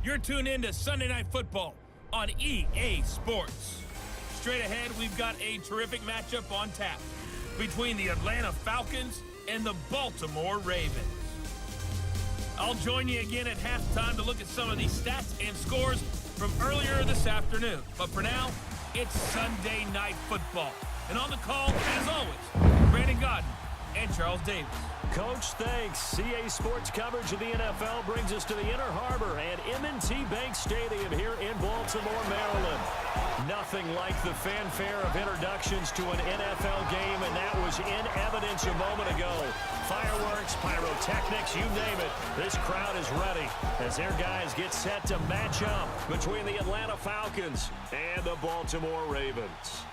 You're tuned in to Sunday Night Football on EA Sports. Straight ahead, we've got a terrific matchup on tap between the Atlanta Falcons and the Baltimore Ravens. I'll join you again at halftime to look at some of these stats and scores from earlier this afternoon. But for now, it's Sunday Night Football. And on the call, as always, Brandon Godden and Charles Davis. Coach, thanks. CA Sports coverage of the NFL brings us to the Inner Harbor and M&T Bank Stadium here in Baltimore, Maryland. Nothing like the fanfare of introductions to an NFL game, and that was in evidence a moment ago. Fireworks, pyrotechnics, you name it. This crowd is ready as their guys get set to match up between the Atlanta Falcons and the Baltimore Ravens.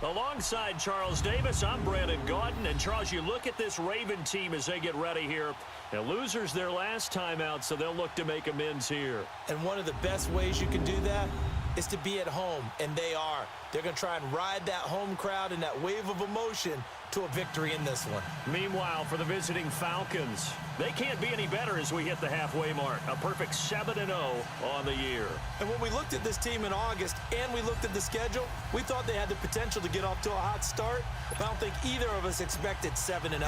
Alongside Charles Davis, I'm Brandon Godden. And Charles, you look at this Raven team as they get ready here. And losers their last time out, so they'll look to make amends here. And one of the best ways you can do that is to be at home, and they are. They're going to try and ride that home crowd and that wave of emotion to a victory in this one. Meanwhile, for the visiting Falcons, they can't be any better as we hit the halfway mark. A perfect 7-0 on the year. And when we looked at this team in August and we looked at the schedule, we thought they had the potential to get off to a hot start. I don't think either of us expected 7-0.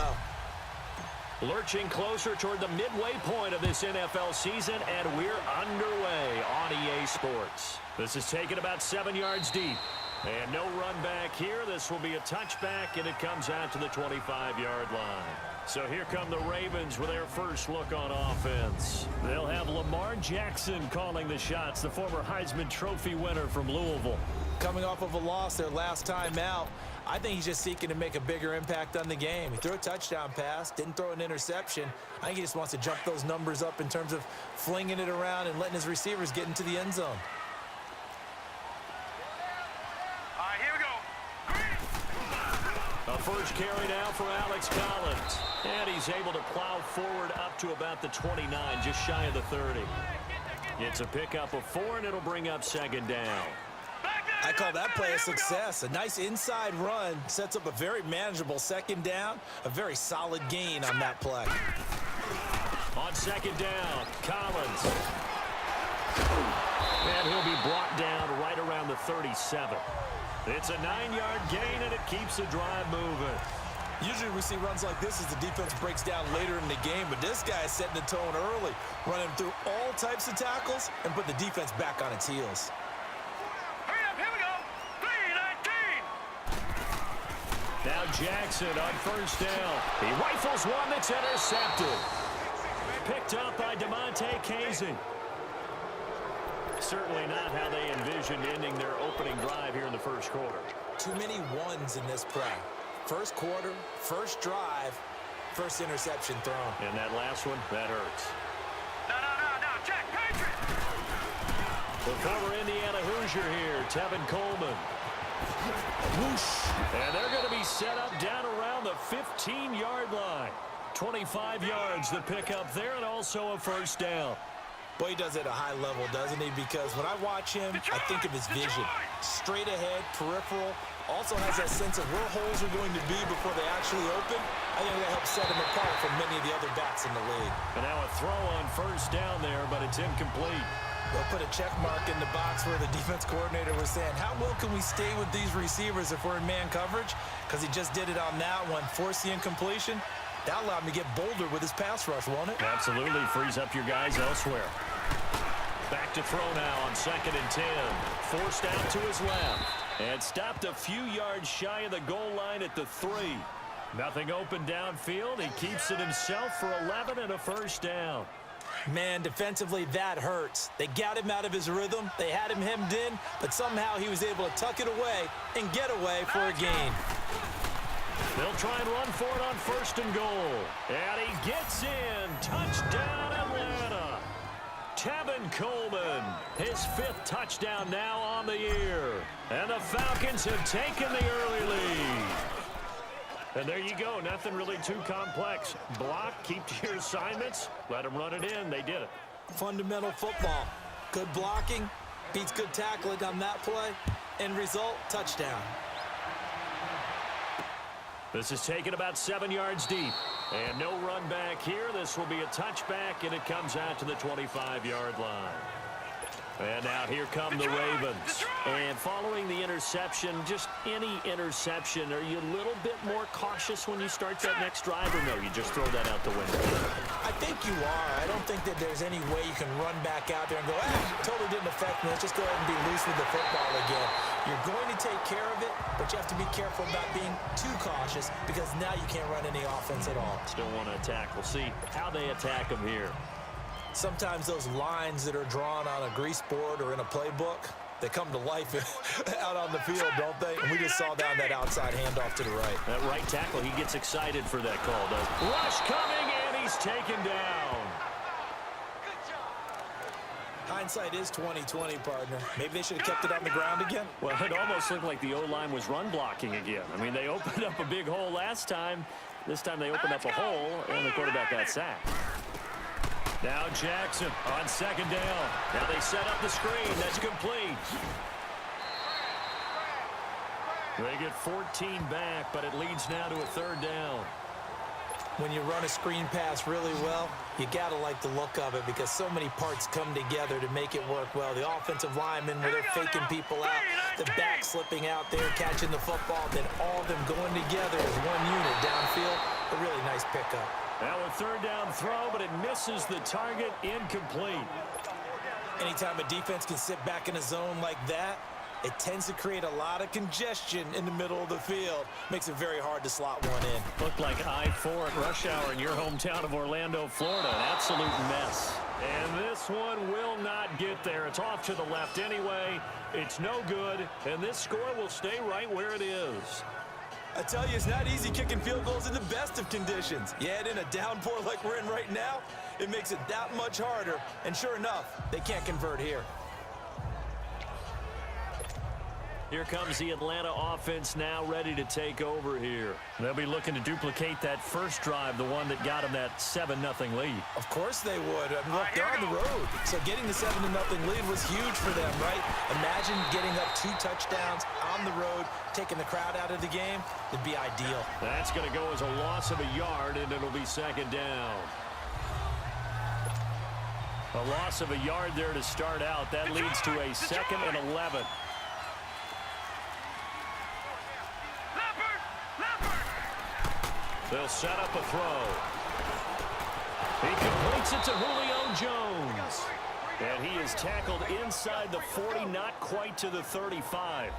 Lurching closer toward the midway point of this NFL season, and we're underway on EA Sports. This is taken about 7 yards deep. And no run back here. This will be a touchback, and it comes out to the 25-yard line. So here come the Ravens with their first look on offense. They'll have Lamar Jackson calling the shots, the former Heisman Trophy winner from Louisville. Coming off of a loss their last time out, I think he's just seeking to make a bigger impact on the game. He threw a touchdown pass, didn't throw an interception. I think he just wants to jump those numbers up in terms of flinging it around and letting his receivers get into the end zone. A first carry now for Alex Collins. And he's able to plow forward up to about the 29, just shy of the 30. It's a pickup of 4, and it'll bring up second down. I call that play a success. A nice inside run sets up a very manageable second down. A very solid gain on that play. On second down, Collins. And he'll be brought down right around the 37. It's a 9-yard gain, and it keeps the drive moving. Usually we see runs like this as the defense breaks down later in the game, but this guy is setting the tone early, running through all types of tackles and put the defense back on its heels. Hurry up, here we go. 3-19. Now Jackson on first down. He rifles one that's intercepted. Picked up by DeMonte Casey. Certainly not how they envisioned ending their opening drive here in the first quarter. Too many ones in this play. First quarter, first drive, first interception thrown. And that last one, that hurts. No, Jack Patriot. The former Indiana Hoosier here, Tevin Coleman. Whoosh. And they're going to be set up down around the 15-yard line. 25 yards the pickup there, and also a first down. Boy, he does it at a high level, doesn't he? Because when I watch him, I think of his vision. Straight ahead, peripheral. Also has that sense of where holes are going to be before they actually open. I think that helps set him apart from many of the other backs in the league. And now a throw on first down there, but it's incomplete. They'll put a check mark in the box where the defense coordinator was saying, how well can we stay with these receivers if we're in man coverage? Because he just did it on that one, forced the incompletion. That allowed him to get bolder with his pass rush, won't it? Absolutely. Frees up your guys elsewhere. Back to throw now on 2nd and 10. Forced out to his left. And stopped a few yards shy of the goal line at the 3. Nothing open downfield. He keeps it himself for 11 and a first down. Man, defensively, that hurts. They got him out of his rhythm. They had him hemmed in, but somehow he was able to tuck it away and get away for a gain. They'll try and run for it on 1st and goal. And he gets in. Touchdown, Atlanta. Tevin Coleman, his 5th touchdown now on the year. And the Falcons have taken the early lead. And there you go. Nothing really too complex. Block, keep to your assignments, let them run it in. They did it. Fundamental football. Good blocking, beats good tackling on that play. End result, touchdown. This is taken about 7 yards deep. And no run back here. This will be a touchback, and it comes out to the 25-yard line. And now here come the Ravens. And following the interception, just any interception, are you a little bit more cautious when you start that next drive, or no, you just throw that out the window? I think you are. I don't think that there's any way you can run back out there and go, totally didn't affect me. Let's just go ahead and be loose with the football again. You're going to take care of it, but you have to be careful about being too cautious because now you can't run any offense at all. Still want to attack. We'll see how they attack them here. Sometimes those lines that are drawn on a grease board or in a playbook, they come to life out on the field, don't they? And we just saw down that outside handoff to the right. That right tackle, he gets excited for that call, does he? Rush coming, and he's taken down. Hindsight is 20/20, partner. Maybe they should have kept it on the ground again. Well, it almost looked like the O-line was run blocking again. I mean, they opened up a big hole last time. This time they opened up a hole, and the quarterback got sacked. Now Jackson on second down. Now they set up the screen. That's complete. They get 14 back, but it leads now to a third down. When you run a screen pass really well, you got to like the look of it because so many parts come together to make it work well. The offensive linemen, where they're faking people out, the back slipping out there, catching the football, then all of them going together as one unit downfield. A really nice pickup. Now a third down throw, but it misses the target, incomplete. Anytime a defense can sit back in a zone like that, it tends to create a lot of congestion in the middle of the field. Makes it very hard to slot one in. Looked like I-4 at rush hour in your hometown of Orlando, Florida. An absolute mess. And this one will not get there. It's off to the left anyway. It's no good, and this score will stay right where it is. I tell you, it's not easy kicking field goals in the best of conditions. Yet in a downpour like we're in right now, it makes it that much harder. And sure enough, they can't convert here. Here comes the Atlanta offense now ready to take over here. They'll be looking to duplicate that first drive, the one that got them that 7-0 lead. Of course they would. I mean, look, they're on the road. So getting the 7-0 lead was huge for them, right? Imagine getting up 2 touchdowns on the road, taking the crowd out of the game. It'd be ideal. That's going to go as a loss of a yard, and it'll be second down. A loss of a yard there to start out. That leads to a 2nd and 11. They'll set up a throw. He completes it to Julio Jones. And he is tackled inside the 40, not quite to the 35.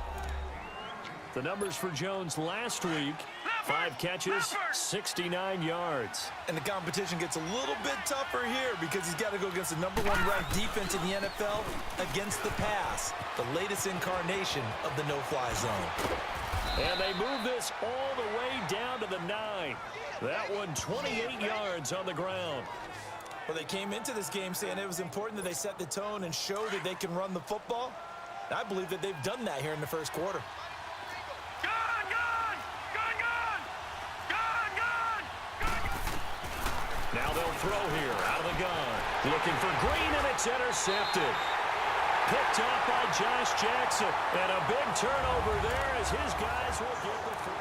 The numbers for Jones last week, 5 catches, 69 yards. And the competition gets a little bit tougher here because he's got to go against the #1 ranked defense in the NFL against the pass, the latest incarnation of the no-fly zone. And they move this all the way down to the 9. That one 28 yards on the ground. Well, they came into this game saying it was important that they set the tone and show that they can run the football. And I believe that they've done that here in the first quarter. Now they'll throw here out of the gun. Looking for Green, and it's intercepted. Picked up by Josh Jackson. And a big turnover there as his guys will get the free.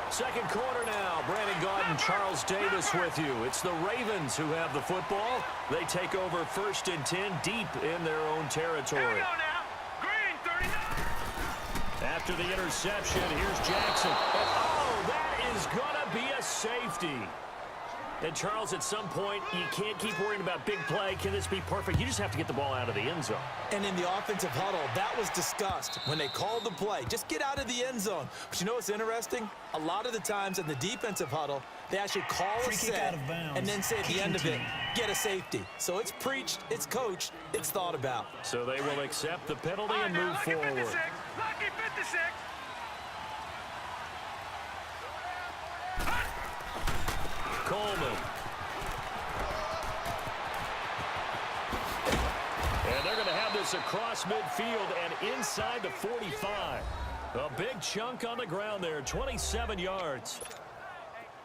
Second quarter now. Brandon Gaudin, Charles Davis with you. It's the Ravens who have the football. They take over 1st and 10 deep in their own territory. Here we go now. Green, 39. After the interception, here's Jackson. And, oh, that is going to be a safety. And, Charles, at some point, you can't keep worrying about big play. Can this be perfect? You just have to get the ball out of the end zone. And in the offensive huddle, that was discussed when they called the play. Just get out of the end zone. But you know what's interesting? A lot of the times in the defensive huddle, they actually call a set and then say at the end of it, get a safety. So it's preached, it's coached, it's thought about. So they will accept the penalty and move forward. Lucky 56. Coleman. And they're going to have this across midfield and inside the 45. A big chunk on the ground there, 27 yards.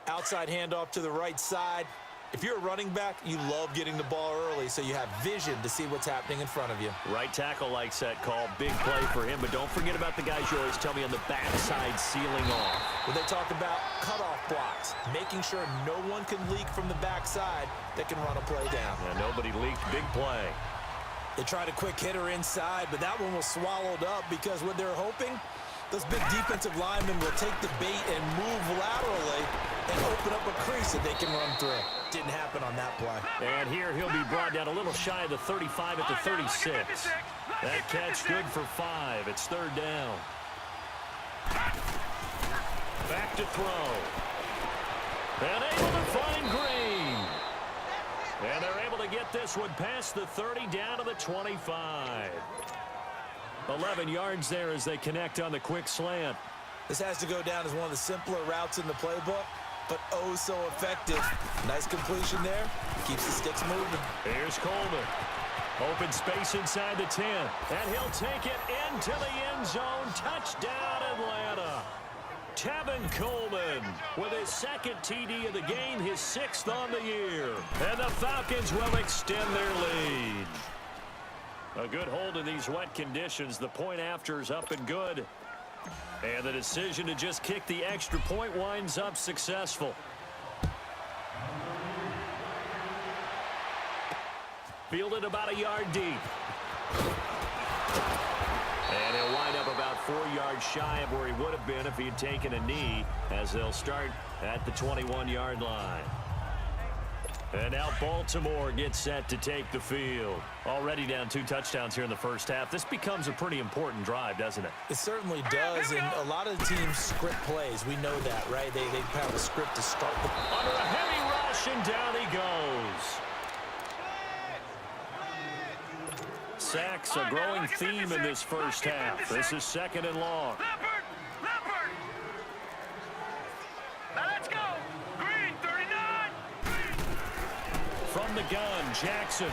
Outside handoff to the right side. If you're a running back, you love getting the ball early so you have vision to see what's happening in front of you. Right tackle likes that call. Big play for him, but don't forget about the guys you always tell me on the backside sealing off. When they talk about cutoff blocks, making sure no one can leak from the backside that can run a play down. And nobody leaked. Big play. They tried a quick hitter inside, but that one was swallowed up because what they're hoping, those big defensive linemen will take the bait and move laterally and open up a crease that they can run through. Didn't happen on that play. And here he'll be brought down a little shy of the 35 at the 36. That catch good for 5. It's third down. Back to throw. And able to find Green. And they're able to get this one past the 30 down to the 25. 11 yards there as they connect on the quick slant. This has to go down as one of the simpler routes in the playbook, but oh so effective. Nice completion there. Keeps the sticks moving. Here's Coleman. Open space inside the 10. And he'll take it into the end zone. Touchdown, Atlanta. Tevin Coleman with his second TD of the game, his 6th on the year. And the Falcons will extend their lead. A good hold in these wet conditions. The point after is up and good. And the decision to just kick the extra point winds up successful. Fielded about a yard deep. And he'll wind up about 4 yards shy of where he would have been if he had taken a knee, as they'll start at the 21-yard line. And now Baltimore gets set to take the field. Already down 2 touchdowns here in the first half. This becomes a pretty important drive, doesn't it? It certainly does, and a lot of the teams script plays. We know that, right? They have a script to start the... Under a heavy rush, and down he goes. Sacks, a growing theme in this first half. This is 2nd and long. Leopard. Now let's go. Green, 39. From the gun, Jackson.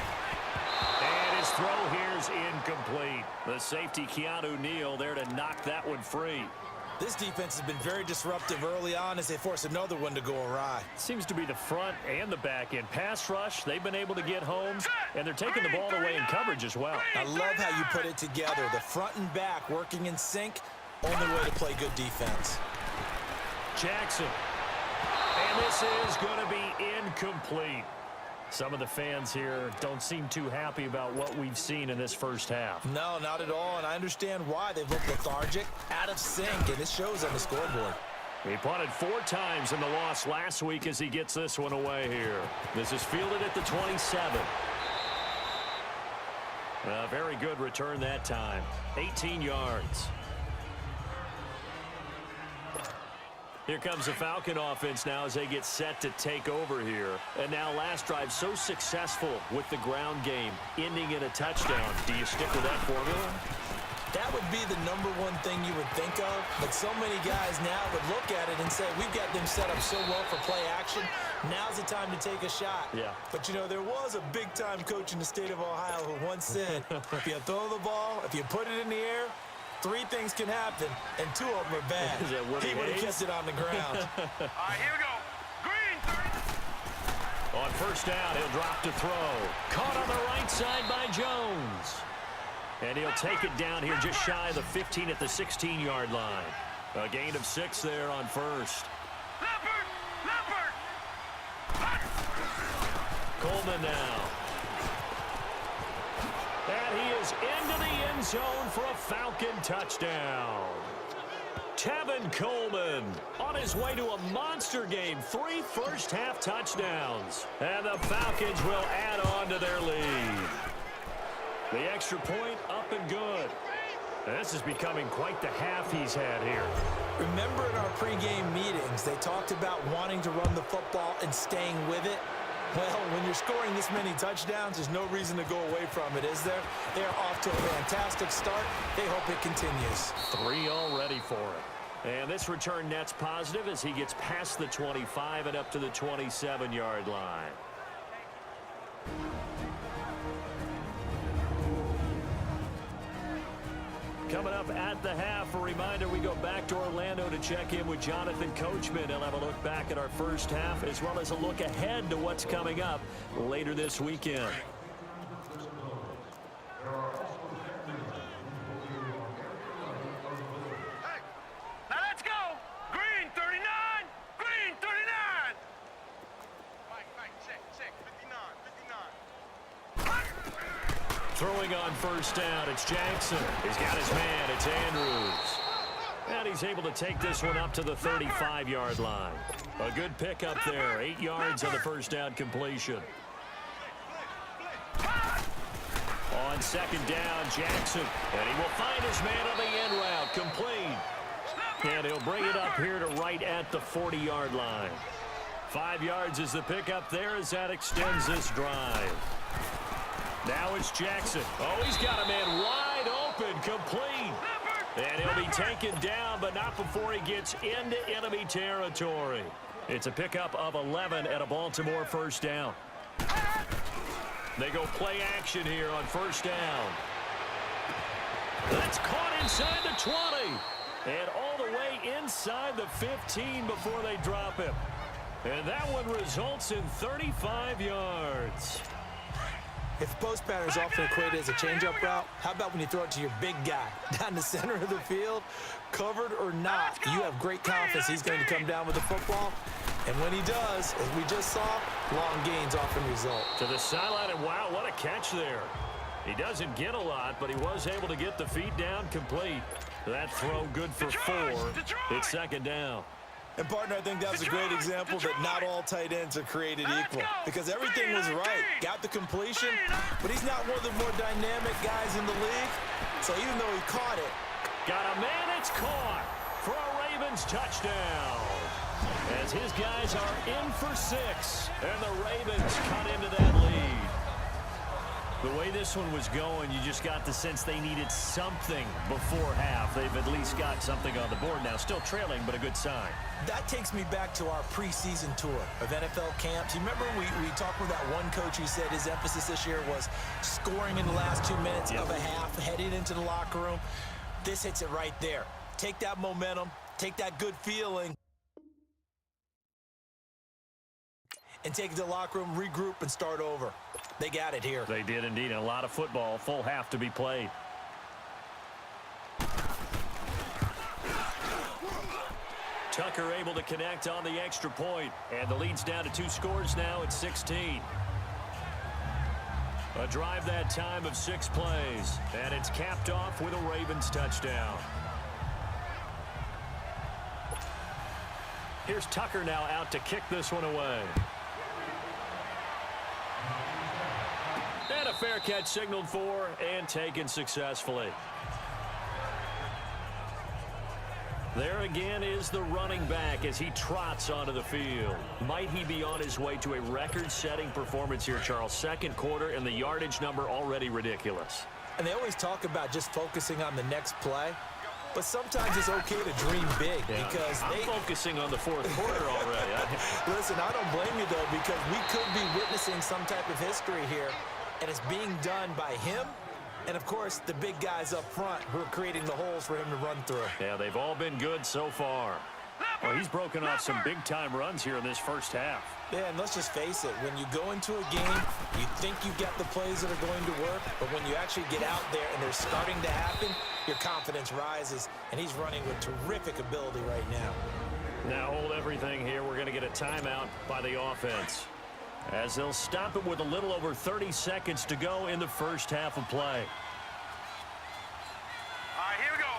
And his throw here's incomplete. The safety, Keanu Neal, there to knock that one free. This defense has been very disruptive early on as they force another one to go awry. Seems to be the front and the back end. Pass rush, they've been able to get home, and they're taking the ball away in coverage as well. I love how you put it together. The front and back working in sync, only way to play good defense. Jackson. And this is going to be incomplete. Some of the fans here don't seem too happy about what we've seen in this first half. No, not at all, and I understand why. They've looked lethargic, out of sync, and it shows on the scoreboard. He punted 4 times in the loss last week as he gets this one away here. This is fielded at the 27. A very good return that time. 18 yards. Here comes the Falcon offense now as they get set to take over here. And now last drive so successful with the ground game, ending in a touchdown. Do you stick with that formula? That would be the #1 thing you would think of, but so many guys now would look at it and say, we've got them set up so well for play action, now's the time to take a shot. Yeah. But, you know, there was a big-time coach in the state of Ohio who once said, if you throw the ball, if you put it in the air, 3 things can happen, and 2 of them are bad. He would have kept it on the ground. All right, here we go. Green, 30. On first down, he'll drop to throw. Caught on the right side by Jones. And he'll take it down here just shy of the 15 at the 16-yard line. A gain of 6 there on first. Leopard. Coleman now. And he is into the end zone for a Falcon touchdown. Tevin Coleman on his way to a monster game. 3 first-half touchdowns. And the Falcons will add on to their lead. The extra point up and good. And this is becoming quite the half he's had here. Remember in our pregame meetings, they talked about wanting to run the football and staying with it? Well, when you're scoring this many touchdowns, there's no reason to go away from it, is there? They are off to a fantastic start. They hope it continues. 3 already for him. And this return net's positive as he gets past the 25 and up to the 27-yard line. Coming up at the half, a reminder, we go back to Orlando to check in with Jonathan Coachman. He'll have a look back at our first half as well as a look ahead to what's coming up later this weekend. Hey, now let's go. Green 39. Green 39. Right, check. 59. Throwing on first down, it's Jackson. He's got his man, it's Andrews. And he's able to take this one up to the 35-yard line. A good pickup there, 8 yards on the first down completion. On second down, Jackson. And he will find his man on the end route, complete. And he'll bring it up here to right at the 40-yard line. 5 yards is the pickup there as that extends this drive. Now it's Jackson. Oh, he's got a man wide open, complete. And he'll be taken down, but not before he gets into enemy territory. It's a pickup of 11 and a Baltimore first down. They go play action here on first down. That's caught inside the 20. And all the way inside the 15 before they drop him. And that one results in 35 yards. If the post pattern is often equated as a change-up route, how about when you throw it to your big guy down the center of the field? Covered or not, you have great confidence he's going to come down with the football. And when he does, as we just saw, long gains often result. To the sideline, and wow, what a catch there. He doesn't get a lot, but he was able to get the feet down complete. That throw good for 4. It's second down. And, partner, I think that was a great example that not all tight ends are created equal. Because everything was right. Got the completion, but he's not one of the more dynamic guys in the league. So even though he caught it. Got a man, it's caught for a Ravens touchdown. As his guys are in for 6, and the Ravens cut into that lead. The way this one was going, you just got the sense they needed something before half. They've at least got something on the board now. Still trailing, but a good sign. That takes me back to our preseason tour of NFL camps. You remember we talked with that one coach who said his emphasis this year was scoring in the last 2 minutes of a half, heading into the locker room. This hits it right there. Take that momentum, take that good feeling, and take it to the locker room, regroup, and start over. They got it here. They did indeed. A lot of football, full half to be played. Tucker able to connect on the extra point, and the lead's down to 2 scores now at 16. A drive that time of 6 plays, and it's capped off with a Ravens touchdown. Here's Tucker now out to kick this one away. And a fair catch signaled for and taken successfully. There again is the running back as he trots onto the field. Might he be on his way to a record-setting performance here, Charles? Second quarter, and the yardage number already ridiculous. And they always talk about just focusing on the next play. But sometimes it's okay to dream big because I'm focusing on the fourth quarter already. Listen, I don't blame you, though, because we could be witnessing some type of history here. And it's being done by him and, of course, the big guys up front who are creating the holes for him to run through. Yeah, they've all been good so far. Well, he's broken off some big-time runs here in this first half. Yeah, and let's just face it. When you go into a game, you think you got the plays that are going to work, but when you actually get out there and they're starting to happen, your confidence rises, and he's running with terrific ability right now. Now hold everything here. We're going to get a timeout by the offense, as they'll stop it with a little over 30 seconds to go in the first half of play. All right, here we go.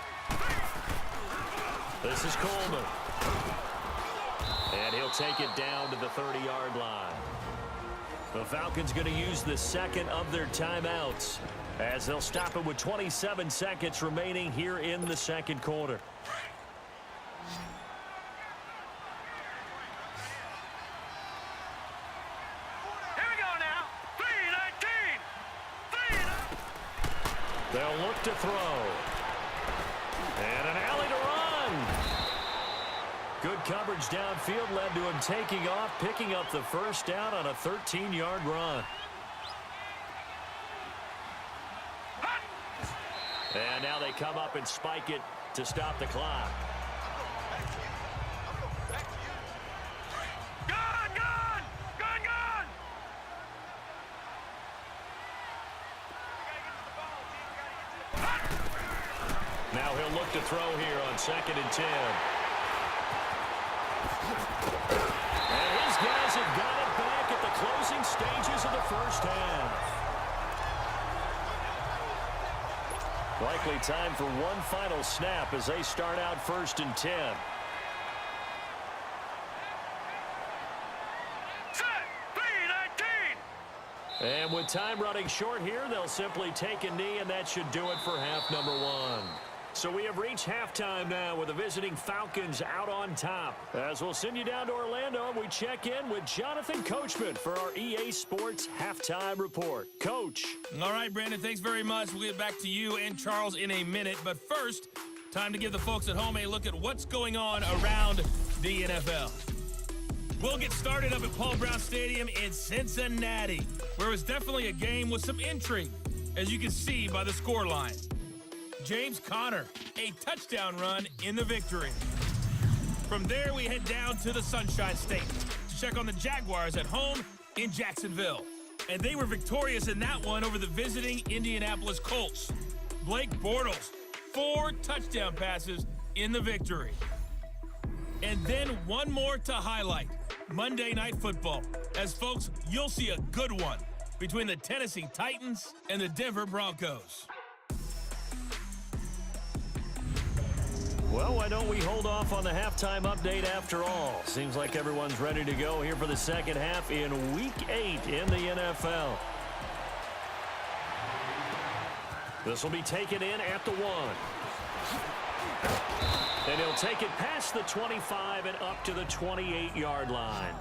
This is Coleman. And he'll take it down to the 30-yard line. The Falcons going to use the second of their timeouts, as they'll stop it with 27 seconds remaining here in the second quarter. They'll look to throw. And an alley to run. Good coverage downfield led to him taking off, picking up the first down on a 13-yard run. And now they come up and spike it to stop the clock. Now he'll look to throw here on 2nd and 10. And his guys have got it back at the closing stages of the first half. Likely time for one final snap as they start out 1st and 10. And with time running short here, they'll simply take a knee, and that should do it for half number 1. So we have reached halftime now with the visiting Falcons out on top. As we'll send you down to Orlando, we check in with Jonathan Coachman for our EA Sports Halftime Report. Coach. All right, Brandon, thanks very much. We'll get back to you and Charles in a minute. But first, time to give the folks at home a look at what's going on around the NFL. We'll get started up at Paul Brown Stadium in Cincinnati, where it was definitely a game with some intrigue, as you can see by the scoreline. James Conner, a touchdown run in the victory. From there, we head down to the Sunshine State to check on the Jaguars at home in Jacksonville. And they were victorious in that one over the visiting Indianapolis Colts. Blake Bortles, 4 touchdown passes in the victory. And then one more to highlight, Monday Night Football. As folks, you'll see a good one between the Tennessee Titans and the Denver Broncos. Well, why don't we hold off on the halftime update after all? Seems like everyone's ready to go here for the second half in Week 8 in the NFL. This will be taken in at the 1. And he'll take it past the 25 and up to the 28-yard line.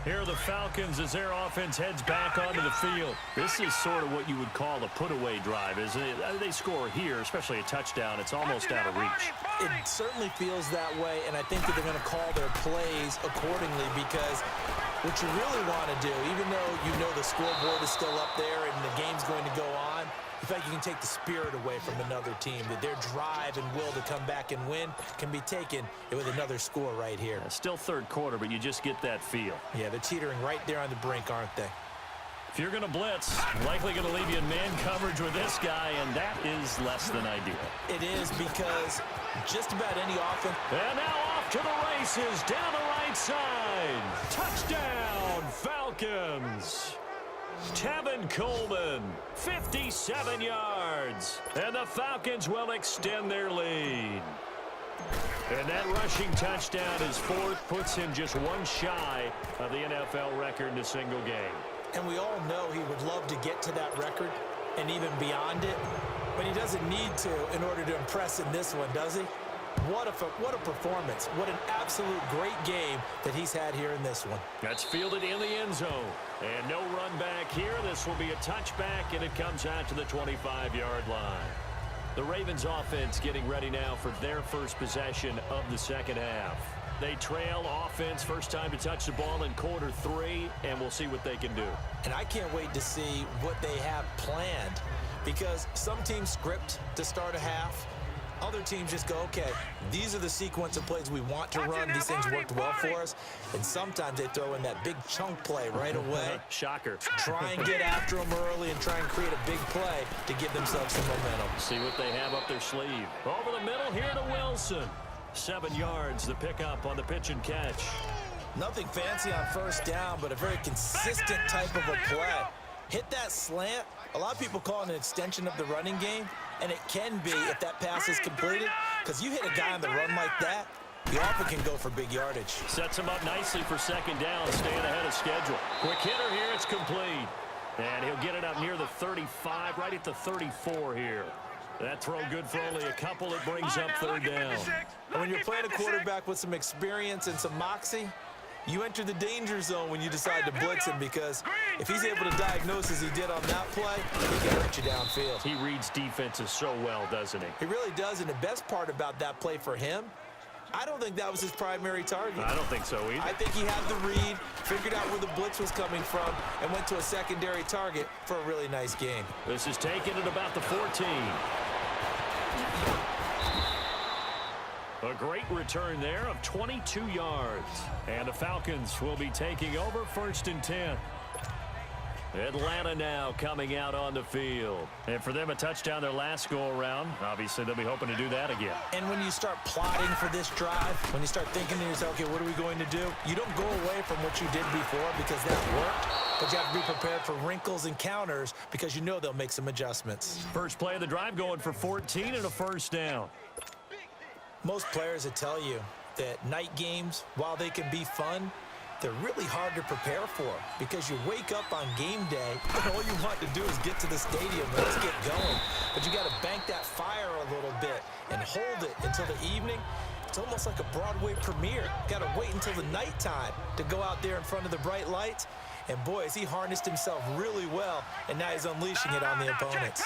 Here are the Falcons as their offense heads back onto the field. This is sort of what you would call a put-away drive, isn't it? They score here, especially a touchdown. It's almost out of reach. It certainly feels that way, and I think that they're going to call their plays accordingly, because what you really want to do, even though you know the scoreboard is still up there and the game's going to go on, in fact, you can take the spirit away from another team, that their drive and will to come back and win can be taken with another score right here. Still third quarter, but you just get that feel. Yeah, they're teetering right there on the brink, aren't they? If you're going to blitz, likely going to leave you in man coverage with this guy, and that is less than ideal. It is, because just about any offense. And now off to the races down the right side. Touchdown, Falcons. Tevin Coleman, 57 yards. And the Falcons will extend their lead. And that rushing touchdown, his 4th, puts him just one shy of the NFL record in a single game. And we all know he would love to get to that record and even beyond it, but he doesn't need to in order to impress in this one, does he? What a performance. What an absolute great game that he's had here in this one. That's fielded in the end zone. And no run back here. This will be a touchback, and it comes out to the 25-yard line. The Ravens offense getting ready now for their first possession of the second half. They trail offense, first time to touch the ball in quarter 3, and we'll see what they can do. And I can't wait to see what they have planned, because some teams script to start a half. Other teams just go, okay, these are the sequence of plays we want to run. These things worked well for us. And sometimes they throw in that big chunk play right away. Shocker. Try and get after them early and try and create a big play to give themselves some momentum. See what they have up their sleeve. Over the middle here to Wilson. 7 yards, the pickup on the pitch and catch. Nothing fancy on first down, but a very consistent type of a play. Hit that slant. A lot of people call it an extension of the running game. And it can be if that pass is completed, because you hit a guy on the run like that, you often can go for big yardage. Sets him up nicely for second down, staying ahead of schedule. Quick hitter here, it's complete. And he'll get it up near the 35, right at the 34 here. That throw good for only a couple. It brings up third down. And when you're playing a quarterback with some experience and some moxie, you enter the danger zone when you decide to blitz him, because if he's able to diagnose as he did on that play, he can hurt you downfield. He reads defenses so well, doesn't he? He really does, and the best part about that play for him I don't think that was his primary target. I don't think so either. I think he had the read, figured out where the blitz was coming from, and went to a secondary target for a really nice gain. This is taken at about the 14. A great return there of 22 yards. And the Falcons will be taking over 1st and 10. Atlanta now coming out on the field. And for them, a touchdown their last go-around. Obviously, they'll be hoping to do that again. And when you start plotting for this drive, when you start thinking to yourself, okay, what are we going to do? You don't go away from what you did before because that worked, but you have to be prepared for wrinkles and counters because you know they'll make some adjustments. First play of the drive going for 14 and a 1st down. Most players will tell you that night games, while they can be fun, they're really hard to prepare for because you wake up on game day and all you want to do is get to the stadium and let's get going. But you got to bank that fire a little bit and hold it until the evening. It's almost like a Broadway premiere. Got to wait until the nighttime to go out there in front of the bright lights. And boy, has he harnessed himself really well, and now he's unleashing it on the opponents.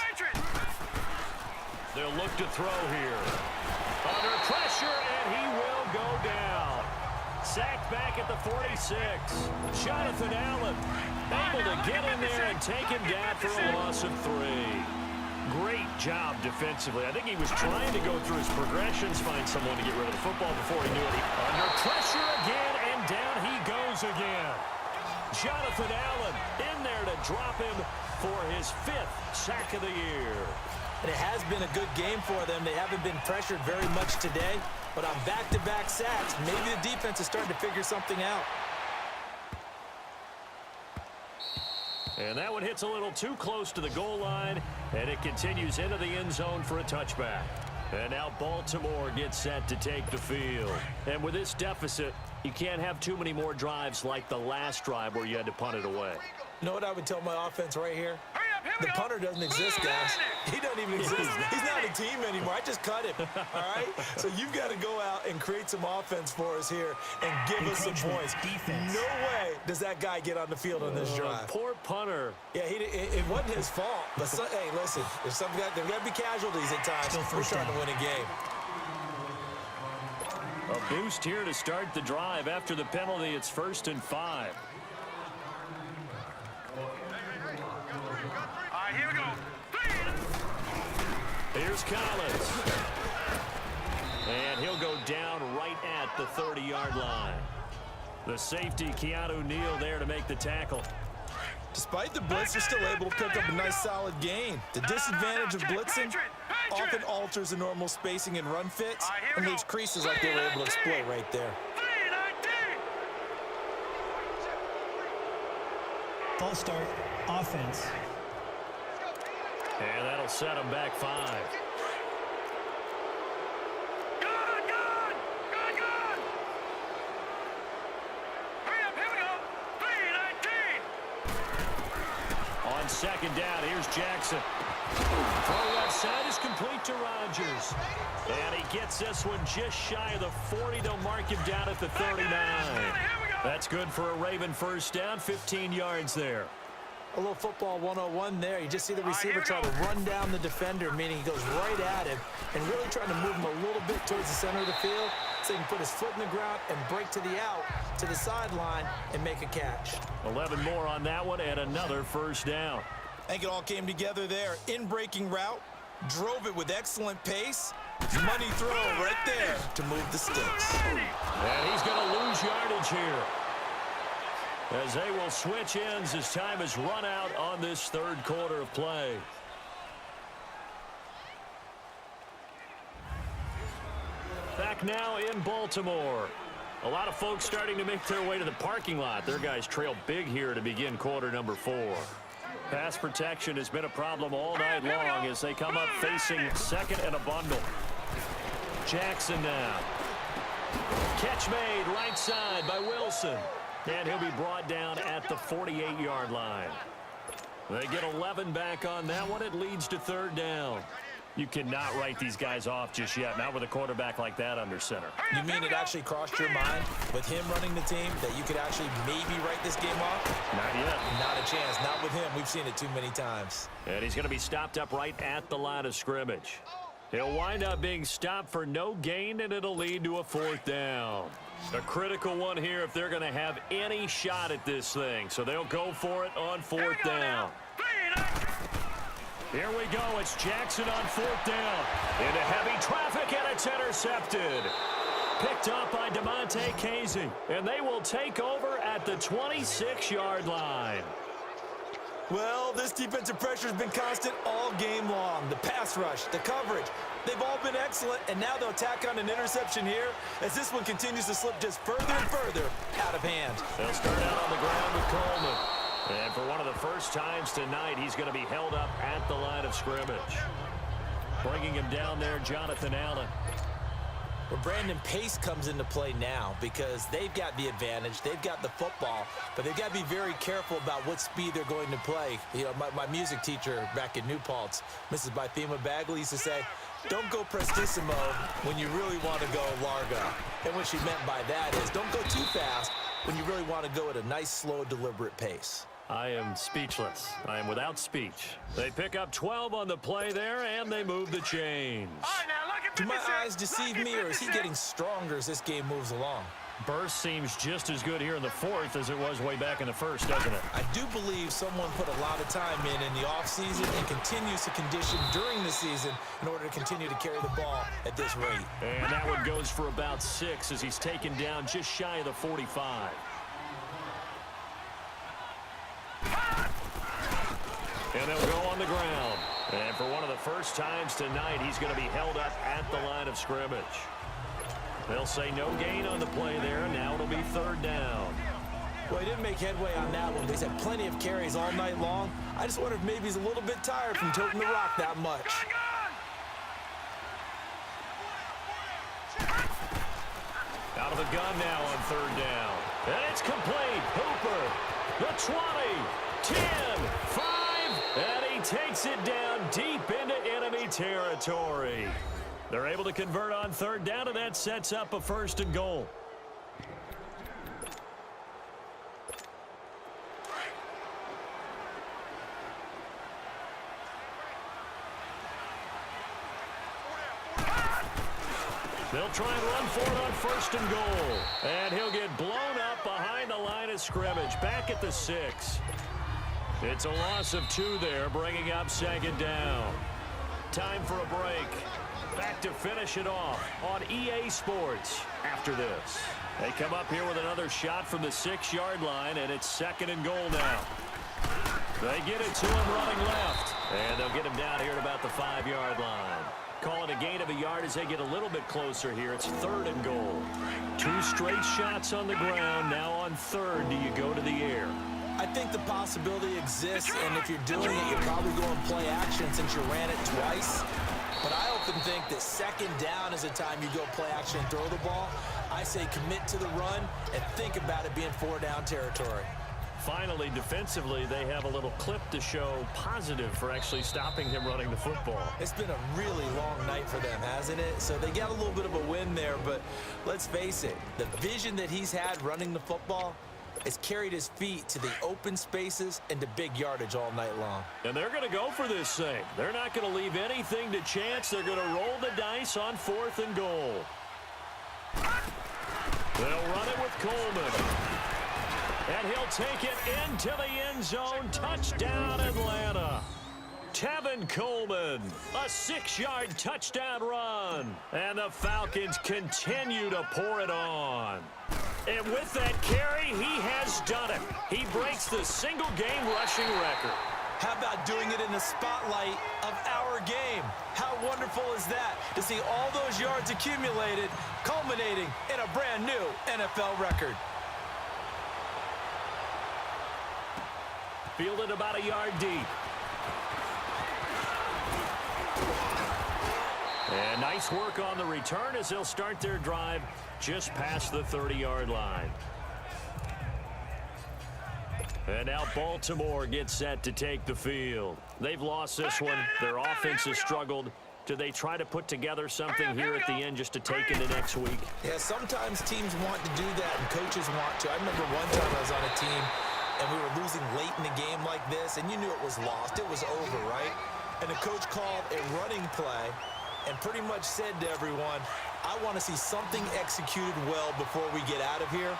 They'll look to throw here. Under pressure, and he will go down. Sacked back at the 46. Jonathan Allen able to get in there and take him down for a loss of 3. Great job defensively. I think he was trying to go through his progressions, find someone to get rid of the football before he knew it. Under pressure again, and down he goes again. Jonathan Allen in there to drop him for his 5th sack of the year. And it has been a good game for them. They haven't been pressured very much today, but on back-to-back sacks, maybe the defense is starting to figure something out. And that one hits a little too close to the goal line, and it continues into the end zone for a touchback. And now Baltimore gets set to take the field. And with this deficit, you can't have too many more drives like the last drive where you had to punt it away. You know what I would tell my offense right here? The punter doesn't exist, guys. He doesn't even exist. He's not a team anymore. I just cut him, all right? So you've got to go out and create some offense for us here and give us some points. No way does that guy get on the field on this drive. Poor punter. Yeah, it wasn't his fault. But, hey, listen, there's got to be casualties at times. We're trying to win a game. A boost here to start the drive. After the penalty, it's 1st and 5. Here we go. Here's Collins. And he'll go down right at the 30-yard line. The safety, Keanu Neal, there to make the tackle. Despite the blitz, they're still able to pick up a nice, solid gain. The disadvantage of blitzing often alters the normal spacing and run fits and leaves creases like they were able to exploit right there. False start, offense. And that'll set him back 5. Good! Hurry up, here we go. 3-19. On 2nd down, here's Jackson. Throw left side is complete to Rodgers. And he gets this one just shy of the 40. They'll mark him down at the 39. That's good for a Raven 1st down, 15 yards there. A little football 101 there. You just see the receiver try to run down the defender, meaning he goes right at him and really trying to move him a little bit towards the center of the field so he can put his foot in the ground and break to the out, to the sideline, and make a catch. 11 more on that one and another 1st down. I think it all came together there. In-breaking route, drove it with excellent pace. Money throw right there to move the sticks. And he's going to lose yardage here, as they will switch ends as time is run out on this 3rd quarter of play. Back now in Baltimore. A lot of folks starting to make their way to the parking lot. Their guys trail big here to begin quarter number 4. Pass protection has been a problem all night long as they come up facing 2nd and a bundle. Jackson now. Catch made right side by Wilson. And he'll be brought down at the 48-yard line. They get 11 back on that one. It leads to 3rd down. You cannot write these guys off just yet, not with a quarterback like that under center. You mean it actually crossed your mind with him running the team that you could actually maybe write this game off? Not yet. Not a chance. Not with him. We've seen it too many times. And he's going to be stopped up right at the line of scrimmage. He'll wind up being stopped for no gain, and it'll lead to a 4th down. A critical one here if they're going to have any shot at this thing. So they'll go for it on 4th down. Here we go. It's Jackson on 4th down. Into heavy traffic, and it's intercepted. Picked up by DeMonte Casey. And they will take over at the 26-yard line. Well, this defensive pressure has been constant all game long. The pass rush, the coverage, they've all been excellent, and now they'll tack on an interception here as this one continues to slip just further and further out of hand. They'll start out on the ground with Coleman. And for one of the first times tonight, he's going to be held up at the line of scrimmage. Bringing him down there, Jonathan Allen. Well, Brandon, pace comes into play now because they've got the advantage. They've got the football, but they've got to be very careful about what speed they're going to play. You know, my music teacher back in New Paltz, Mrs. Bythema Bagley, used to say, don't go prestissimo when you really want to go largo. And what she meant by that is don't go too fast when you really want to go at a nice, slow, deliberate pace. I am speechless. I am without speech. They pick up 12 on the play there, and they move the chains. Do my eyes deceive me, or is he getting stronger as this game moves along? Burst seems just as good here in the 4th as it was way back in the 1st, doesn't it? I do believe someone put a lot of time in the offseason and continues to condition during the season in order to continue to carry the ball at this rate. And that one goes for about 6 as he's taken down just shy of the 45. And they'll go on the ground. And for one of the first times tonight, he's going to be held up at the line of scrimmage. They'll say no gain on the play there. Now it'll be 3rd down. Well, he didn't make headway on that one, but he's had plenty of carries all night long. I just wonder if maybe he's a little bit tired from toting the rock that much. Out of the gun now on 3rd down. And it's complete. Hooper, the 20, 10, 5, and he takes it down deep into enemy territory. They're able to convert on 3rd down, and that sets up a 1st and goal. They'll try and run for it on 1st and goal. And he'll get blown up behind the line of scrimmage, back at the 6. It's a loss of 2 there, bringing up 2nd down. Time for a break. Back to finish it off on EA Sports after this. They come up here with another shot from the 6-yard line, and it's 2nd and goal now. They get it to him running left, and they'll get him down here at about the 5-yard line. Call it a gain of a yard as they get a little bit closer here. It's 3rd and goal. 2 straight shots on the ground. Now on 3rd, do you go to the air? I think the possibility exists, and if you're doing it, you're probably going play action since you ran it twice. But I often think that 2nd down is the time you go play action and throw the ball. I say commit to the run and think about it being 4-down territory. Finally, defensively, they have a little clip to show positive for actually stopping him running the football. It's been a really long night for them, hasn't it? So they got a little bit of a win there, but let's face it, the vision that he's had running the football has carried his feet to the open spaces and to big yardage all night long. And they're going to go for this thing. They're not going to leave anything to chance. They're going to roll the dice on 4th and goal. They'll run it with Coleman. And he'll take it into the end zone. Touchdown, Atlanta. Tevin Coleman, a 6-yard touchdown run. And the Falcons continue to pour it on. And with that carry, he has done it. He breaks the single-game rushing record. How about doing it in the spotlight of our game? How wonderful is that to see all those yards accumulated, culminating in a brand new NFL record. Fielded about a yard deep. And nice work on the return as they'll start their drive just past the 30-yard line. And now Baltimore gets set to take the field. They've lost this one. Their offense has struggled. Do they try to put together something here at the end just to take into next week? Yeah, sometimes teams want to do that and coaches want to. I remember one time I was on a team and we were losing late in the game like this, and you knew it was lost. It was over, right? And the coach called a running play and pretty much said to everyone, I want to see something executed well before we get out of here.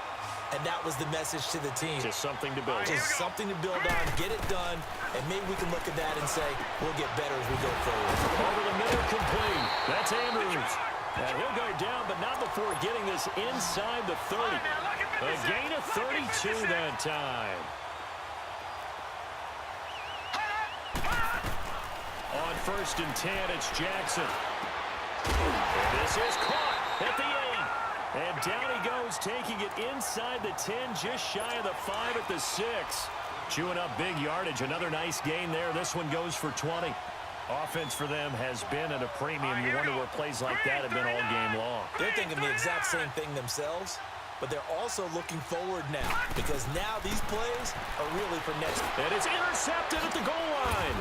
And that was the message to the team. Just something to build. Just something to build on, get it done, and maybe we can look at that and say, we'll get better as we go forward. Over the middle, complete. That's Andrews. And he'll go down, but not before getting this inside the 30. A gain of 32 that time. On 1st and 10, it's Jackson. And this is caught at the 8. And down he goes, taking it inside the 10, just shy of the 5 at the 6. Chewing up big yardage. Another nice gain there. This one goes for 20. Offense for them has been at a premium. You wonder where plays like that have been all game long. They're thinking the exact same thing themselves, but they're also looking forward now, because now these plays are really for next. And it's intercepted at the goal line.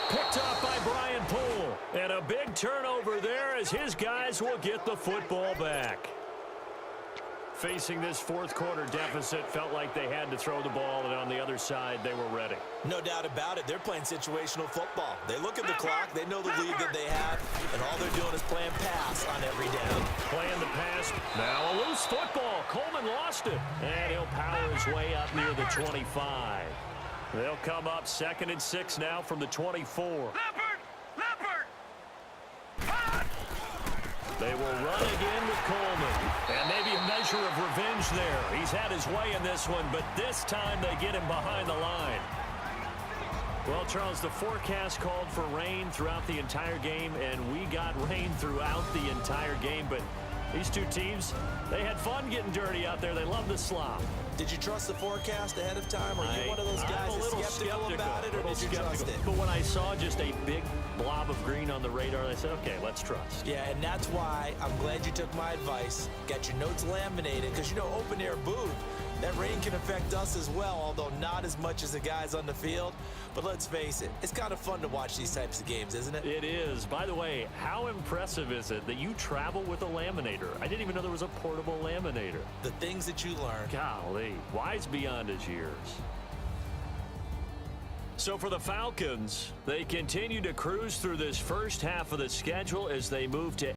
Picked off by Brian Poole. And a big turnover there as his guys will get the football back. Facing this fourth quarter deficit, felt like they had to throw the ball, and on the other side, they were ready. No doubt about it. They're playing situational football. They look at the clock, they know the lead that they have, and all they're doing is playing pass on every down. Playing the pass. Now a loose football. Coleman lost it. And he'll power his way up near the 25. They'll come up 2nd and 6 now from the 24. They will run again with Coleman. And maybe a measure of revenge there. He's had his way in this one, but this time they get him behind the line. Well, Charles, the forecast called for rain throughout the entire game, and we got rain throughout the entire game. But these two teams, they had fun getting dirty out there. They love the slop. Did you trust the forecast ahead of time? Are you one of those guys that's skeptical about it, or did you trust it? But when I saw just a big blob of green on the radar, I said, okay, let's trust. Yeah, and that's why I'm glad you took my advice. Got your notes laminated, because, you know, open-air booth, that rain can affect us as well, although not as much as the guys on the field. But let's face it, it's kind of fun to watch these types of games, isn't it? It is. By the way, how impressive is it that you travel with a laminator? I didn't even know there was a portable laminator. The things that you learn. Golly, wise beyond his years. So for the Falcons, they continue to cruise through this first half of the schedule as they move to